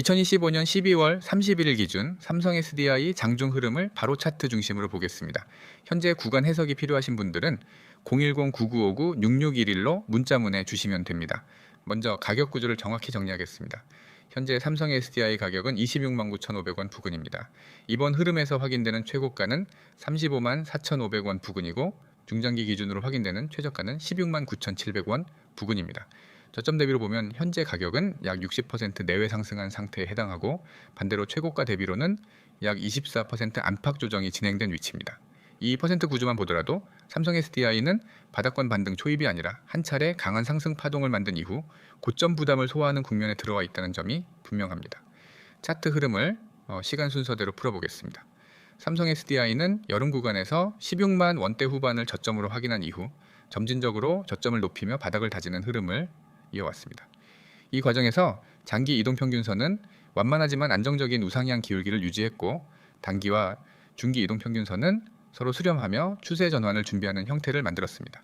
2025년 12월 31일 기준 삼성 SDI 장중 흐름을 바로 차트 중심으로 보겠습니다. 현재 구간 해석이 필요하신 분들은 010-9959-6611로 문자문에 주시면 됩니다. 먼저 가격 구조를 정확히 정리하겠습니다. 현재 삼성 SDI 가격은 26만 9,500원 부근입니다. 이번 흐름에서 확인되는 최고가는 35만 4,500원 부근이고 중장기 기준으로 확인되는 최저가는 16만 9,700원 부근입니다. 저점 대비로 보면 현재 가격은 약 60% 내외 상승한 상태에 해당하고 반대로 최고가 대비로는 약 24% 안팎 조정이 진행된 위치입니다. 이 퍼센트 구조만 보더라도 삼성 SDI는 바닥권 반등 초입이 아니라 한 차례 강한 상승 파동을 만든 이후 고점 부담을 소화하는 국면에 들어와 있다는 점이 분명합니다. 차트 흐름을 시간 순서대로 풀어보겠습니다. 삼성 SDI는 여름 구간에서 16만 원대 후반을 저점으로 확인한 이후 점진적으로 저점을 높이며 바닥을 다지는 흐름을 이어왔습니다. 이 과정에서 장기 이동평균선은 완만하지만 안정적인 우상향 기울기를 유지했고 단기와 중기 이동평균선은 서로 수렴하며 추세 전환을 준비하는 형태를 만들었습니다.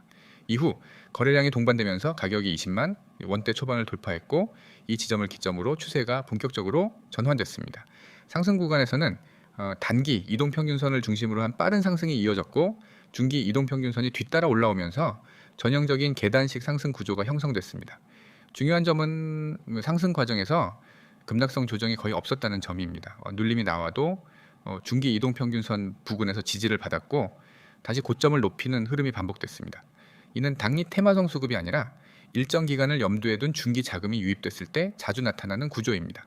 이후 거래량이 동반되면서 가격이 20만 원대 초반을 돌파했고 이 지점을 기점으로 추세가 본격적으로 전환됐습니다. 상승 구간에서는 단기 이동평균선을 중심으로 한 빠른 상승이 이어졌고 중기 이동평균선이 뒤따라 올라오면서 전형적인 계단식 상승 구조가 형성됐습니다. 중요한 점은 상승 과정에서 급락성 조정이 거의 없었다는 점입니다. 눌림이 나와도 중기 이동평균선 부근에서 지지를 받았고 다시 고점을 높이는 흐름이 반복됐습니다. 이는 단기 테마성 수급이 아니라 일정 기간을 염두에 둔 중기 자금이 유입됐을 때 자주 나타나는 구조입니다.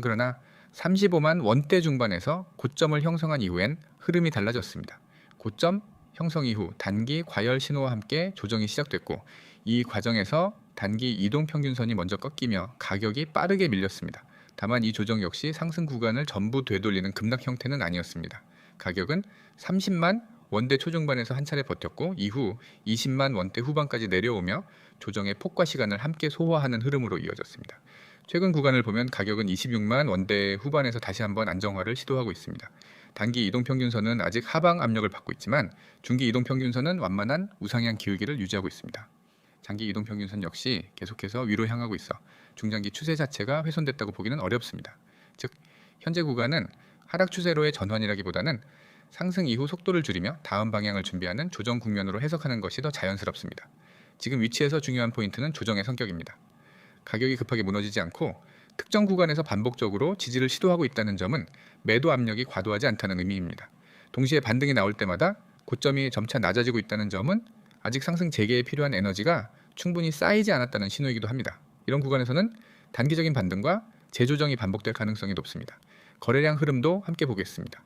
그러나 35만 원대 중반에서 고점을 형성한 이후엔 흐름이 달라졌습니다. 고점 형성 이후 단기 과열 신호와 함께 조정이 시작됐고 이 과정에서 단기 이동평균선이 먼저 꺾이며 가격이 빠르게 밀렸습니다. 다만 이 조정 역시 상승 구간을 전부 되돌리는 급락 형태는 아니었습니다. 가격은 30만 원대 초중반에서 한 차례 버텼고 이후 20만 원대 후반까지 내려오며 조정의 폭과 시간을 함께 소화하는 흐름으로 이어졌습니다. 최근 구간을 보면 가격은 26만 원대 후반에서 다시 한번 안정화를 시도하고 있습니다. 단기 이동평균선은 아직 하방 압력을 받고 있지만 중기 이동평균선은 완만한 우상향 기울기를 유지하고 있습니다. 장기 이동평균선 역시 계속해서 위로 향하고 있어 중장기 추세 자체가 훼손됐다고 보기는 어렵습니다. 즉 현재 구간은 하락 추세로의 전환이라기보다는 상승 이후 속도를 줄이며 다음 방향을 준비하는 조정 국면으로 해석하는 것이 더 자연스럽습니다. 지금 위치에서 중요한 포인트는 조정의 성격입니다. 가격이 급하게 무너지지 않고 특정 구간에서 반복적으로 지지를 시도하고 있다는 점은 매도 압력이 과도하지 않다는 의미입니다. 동시에 반등이 나올 때마다 고점이 점차 낮아지고 있다는 점은 아직 상승 재개에 필요한 에너지가 충분히 쌓이지 않았다는 신호이기도 합니다. 이런 구간에서는 단기적인 반등과 재조정이 반복될 가능성이 높습니다. 거래량 흐름도 함께 보겠습니다.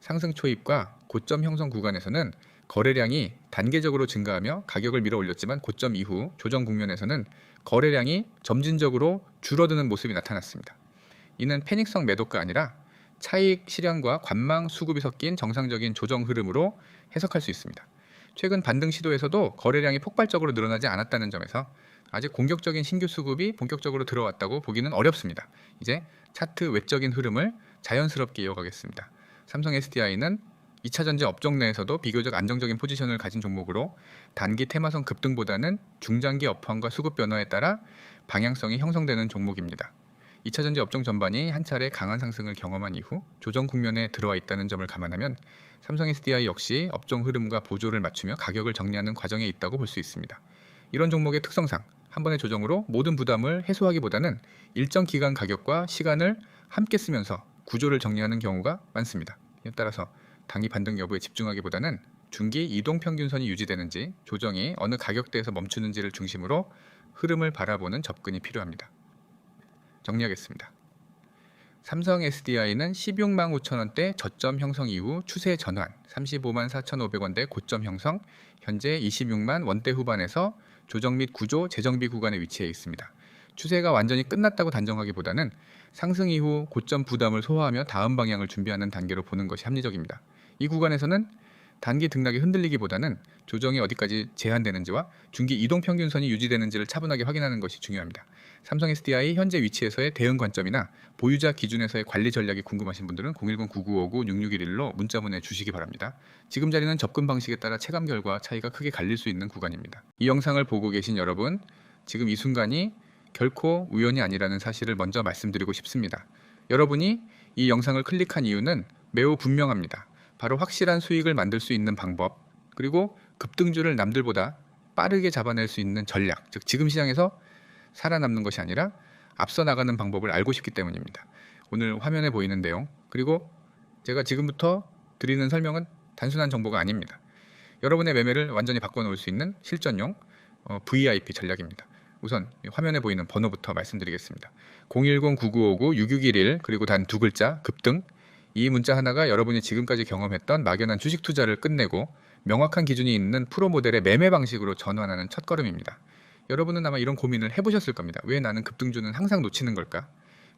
상승 초입과 고점 형성 구간에서는 거래량이 단계적으로 증가하며 가격을 밀어 올렸지만 고점 이후 조정 국면에서는 거래량이 점진적으로 줄어드는 모습이 나타났습니다. 이는 패닉성 매도가 아니라 차익 실현과 관망 수급이 섞인 정상적인 조정 흐름으로 해석할 수 있습니다. 최근 반등 시도에서도 거래량이 폭발적으로 늘어나지 않았다는 점에서 아직 공격적인 신규 수급이 본격적으로 들어왔다고 보기는 어렵습니다. 이제 차트 외적인 흐름을 자연스럽게 이어가겠습니다. 삼성 SDI는 2차 전지 업종 내에서도 비교적 안정적인 포지션을 가진 종목으로 단기 테마성 급등보다는 중장기 업황과 수급 변화에 따라 방향성이 형성되는 종목입니다. 2차 전지 업종 전반이 한 차례 강한 상승을 경험한 이후 조정 국면에 들어와 있다는 점을 감안하면 삼성 SDI 역시 업종 흐름과 보조를 맞추며 가격을 정리하는 과정에 있다고 볼 수 있습니다. 이런 종목의 특성상 한 번의 조정으로 모든 부담을 해소하기보다는 일정 기간 가격과 시간을 함께 쓰면서 구조를 정리하는 경우가 많습니다. 이에 따라서 단기 반등 여부에 집중하기보다는 중기 이동평균선이 유지되는지 조정이 어느 가격대에서 멈추는지를 중심으로 흐름을 바라보는 접근이 필요합니다. 정리하겠습니다. 삼성 SDI는 16만 5천 원대 저점 형성 이후 추세 전환, 35만 4,500원대 고점 형성, 현재 26만 원대 후반에서 조정 및 구조 재정비 구간에 위치해 있습니다. 추세가 완전히 끝났다고 단정하기보다는 상승 이후 고점 부담을 소화하며 다음 방향을 준비하는 단계로 보는 것이 합리적입니다. 이 구간에서는 단기 등락이 흔들리기보다는 조정이 어디까지 제한되는지와 중기 이동평균선이 유지되는지를 차분하게 확인하는 것이 중요합니다. 삼성 SDI 현재 위치에서의 대응 관점이나 보유자 기준에서의 관리 전략이 궁금하신 분들은 010-9959-6611로 문자 보내주시기 바랍니다. 지금 자리는 접근 방식에 따라 체감 결과 차이가 크게 갈릴 수 있는 구간입니다. 이 영상을 보고 계신 여러분, 지금 이 순간이 결코 우연이 아니라는 사실을 먼저 말씀드리고 싶습니다. 여러분이 이 영상을 클릭한 이유는 매우 분명합니다. 바로 확실한 수익을 만들 수 있는 방법, 그리고 급등주를 남들보다 빠르게 잡아낼 수 있는 전략, 즉 지금 시장에서 살아남는 것이 아니라 앞서 나가는 방법을 알고 싶기 때문입니다. 오늘 화면에 보이는 내용, 그리고 제가 지금부터 드리는 설명은 단순한 정보가 아닙니다. 여러분의 매매를 완전히 바꿔놓을 수 있는 실전용 VIP 전략입니다. 우선 화면에 보이는 번호부터 말씀드리겠습니다. 010-9959-6611 그리고 단 두 글자 급등. 이 문자 하나가 여러분이 지금까지 경험했던 막연한 주식 투자를 끝내고 명확한 기준이 있는 프로 모델의 매매 방식으로 전환하는 첫걸음입니다. 여러분은 아마 이런 고민을 해보셨을 겁니다. 왜 나는 급등주는 항상 놓치는 걸까?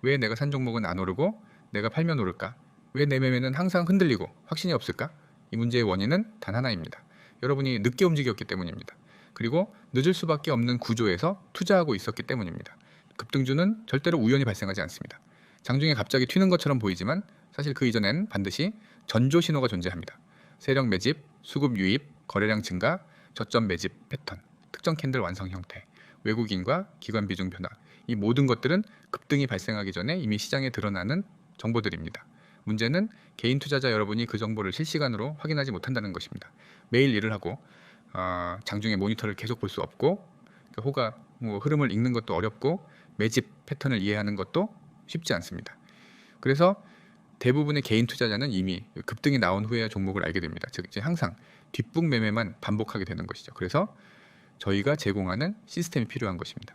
왜 내가 산 종목은 안 오르고 내가 팔면 오를까? 왜 내 매매는 항상 흔들리고 확신이 없을까? 이 문제의 원인은 단 하나입니다. 여러분이 늦게 움직였기 때문입니다. 그리고 늦을 수밖에 없는 구조에서 투자하고 있었기 때문입니다. 급등주는 절대로 우연히 발생하지 않습니다. 장중에 갑자기 튀는 것처럼 보이지만 사실 그 이전엔 반드시 전조 신호가 존재합니다. 세력 매집, 수급 유입, 거래량 증가, 저점 매집 패턴, 특정 캔들 완성 형태, 외국인과 기관 비중 변화, 이 모든 것들은 급등이 발생하기 전에 이미 시장에 드러나는 정보들입니다. 문제는 개인 투자자 여러분이 그 정보를 실시간으로 확인하지 못한다는 것입니다. 매일 일을 하고 장중에 모니터를 계속 볼 수 없고 호가 흐름을 읽는 것도 어렵고 매집 패턴을 이해하는 것도 쉽지 않습니다. 그래서 대부분의 개인 투자자는 이미 급등이 나온 후에 종목을 알게 됩니다. 즉 이제 항상 뒷북 매매만 반복하게 되는 것이죠. 그래서 저희가 제공하는 시스템이 필요한 것입니다.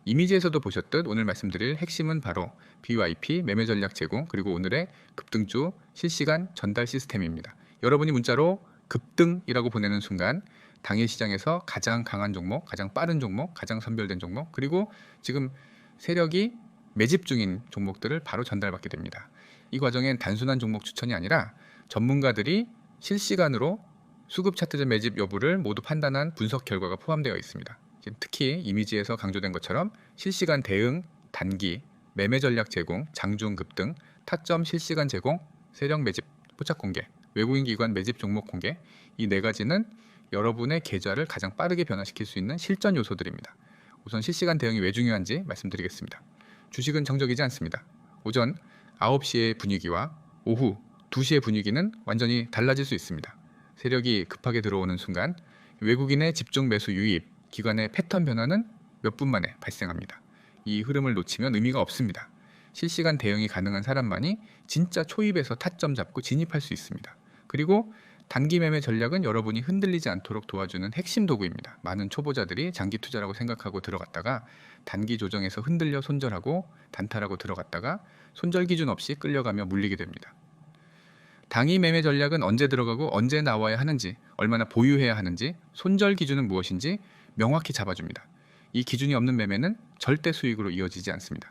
이미지에서도 보셨듯 오늘 말씀드릴 핵심은 바로 BYP 매매 전략 제공, 그리고 오늘의 급등주 실시간 전달 시스템입니다. 여러분이 문자로 급등이라고 보내는 순간 당일 시장에서 가장 강한 종목, 가장 빠른 종목, 가장 선별된 종목, 그리고 지금 세력이 매집 중인 종목들을 바로 전달받게 됩니다. 이 과정엔 단순한 종목 추천이 아니라 전문가들이 실시간으로 수급 차트전 매집 여부를 모두 판단한 분석 결과가 포함되어 있습니다. 특히 이미지에서 강조된 것처럼 실시간 대응, 단기, 매매 전략 제공, 장중 급등, 타점 실시간 제공, 세력 매집 포착 공개, 외국인 기관 매집 종목 공개, 이 네 가지는 여러분의 계좌를 가장 빠르게 변화시킬 수 있는 실전 요소들입니다. 우선 실시간 대응이 왜 중요한지 말씀드리겠습니다. 주식은 정적이지 않습니다. 오전 9시의 분위기와 오후 2시의 분위기는 완전히 달라질 수 있습니다. 세력이 급하게 들어오는 순간 외국인의 집중 매수 유입, 기관의 패턴 변화는 몇 분 만에 발생합니다. 이 흐름을 놓치면 의미가 없습니다. 실시간 대응이 가능한 사람만이 진짜 초입에서 타점 잡고 진입할 수 있습니다. 그리고 단기 매매 전략은 여러분이 흔들리지 않도록 도와주는 핵심 도구입니다. 많은 초보자들이 장기 투자라고 생각하고 들어갔다가 단기 조정에서 흔들려 손절하고 단타라고 들어갔다가 손절 기준 없이 끌려가며 물리게 됩니다. 당위 매매 전략은 언제 들어가고 언제 나와야 하는지, 얼마나 보유해야 하는지, 손절 기준은 무엇인지 명확히 잡아줍니다. 이 기준이 없는 매매는 절대 수익으로 이어지지 않습니다.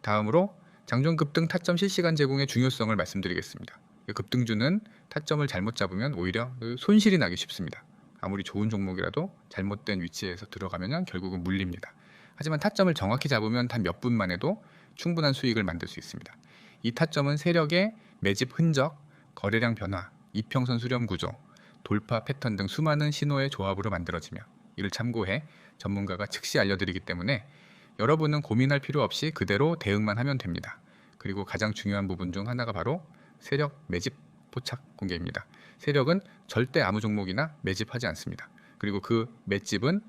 다음으로 장중 급등 타점 실시간 제공의 중요성을 말씀드리겠습니다. 급등주는 타점을 잘못 잡으면 오히려 손실이 나기 쉽습니다. 아무리 좋은 종목이라도 잘못된 위치에서 들어가면 결국은 물립니다. 하지만 타점을 정확히 잡으면 단 몇 분만 해도 충분한 수익을 만들 수 있습니다. 이 타점은 세력의 매집 흔적, 거래량 변화, 이평선 수렴 구조, 돌파 패턴 등 수많은 신호의 조합으로 만들어지며 이를 참고해 전문가가 즉시 알려드리기 때문에 여러분은 고민할 필요 없이 그대로 대응만 하면 됩니다. 그리고 가장 중요한 부분 중 하나가 바로 세력 매집 포착 공개입니다. 세력은 절대 아무 종목이나 매집하지 않습니다. 그리고 그 매집은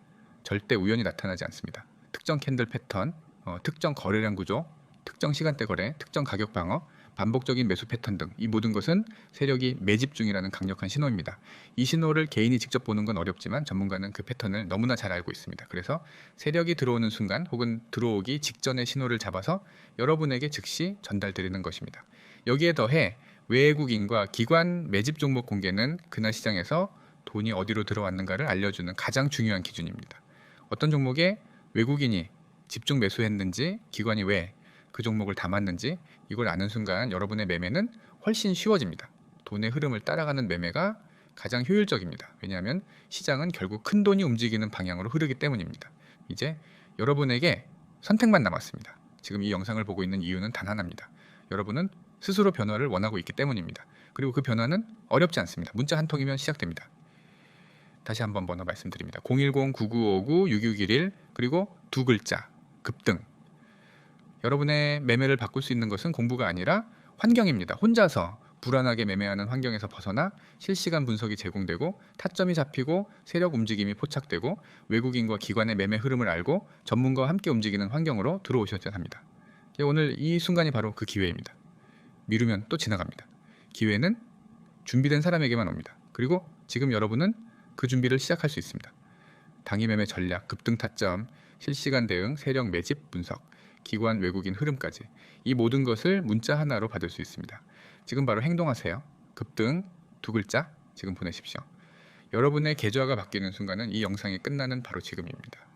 절대 우연히 나타나지 않습니다. 특정 캔들 패턴, 특정 거래량 구조, 특정 시간대 거래, 특정 가격 방어, 반복적인 매수 패턴 등 이 모든 것은 세력이 매집 중이라는 강력한 신호입니다. 이 신호를 개인이 직접 보는 건 어렵지만 전문가는 그 패턴을 너무나 잘 알고 있습니다. 그래서 세력이 들어오는 순간 혹은 들어오기 직전의 신호를 잡아서 여러분에게 즉시 전달드리는 것입니다. 여기에 더해 외국인과 기관 매집 종목 공개는 그날 시장에서 돈이 어디로 들어왔는가를 알려주는 가장 중요한 기준입니다. 어떤 종목에 외국인이 집중 매수했는지, 기관이 왜 그 종목을 담았는지 이걸 아는 순간 여러분의 매매는 훨씬 쉬워집니다. 돈의 흐름을 따라가는 매매가 가장 효율적입니다. 왜냐하면 시장은 결국 큰 돈이 움직이는 방향으로 흐르기 때문입니다. 이제 여러분에게 선택만 남았습니다. 지금 이 영상을 보고 있는 이유는 단 하나입니다. 여러분은 스스로 변화를 원하고 있기 때문입니다. 그리고 그 변화는 어렵지 않습니다. 문자 한 통이면 시작됩니다. 다시 한번 번호 말씀드립니다. 010-9959-6611 그리고 두 글자 급등. 여러분의 매매를 바꿀 수 있는 것은 공부가 아니라 환경입니다. 혼자서 불안하게 매매하는 환경에서 벗어나 실시간 분석이 제공되고 타점이 잡히고 세력 움직임이 포착되고 외국인과 기관의 매매 흐름을 알고 전문가와 함께 움직이는 환경으로 들어오셔야 합니다. 오늘 이 순간이 바로 그 기회입니다. 미루면 또 지나갑니다. 기회는 준비된 사람에게만 옵니다. 그리고 지금 여러분은 그 준비를 시작할 수 있습니다. 당일 매매 전략, 급등 타점, 실시간 대응, 세력 매집 분석, 기관 외국인 흐름까지 이 모든 것을 문자 하나로 받을 수 있습니다. 지금 바로 행동하세요. 급등 두 글자 지금 보내십시오. 여러분의 계좌가 바뀌는 순간은 이 영상이 끝나는 바로 지금입니다.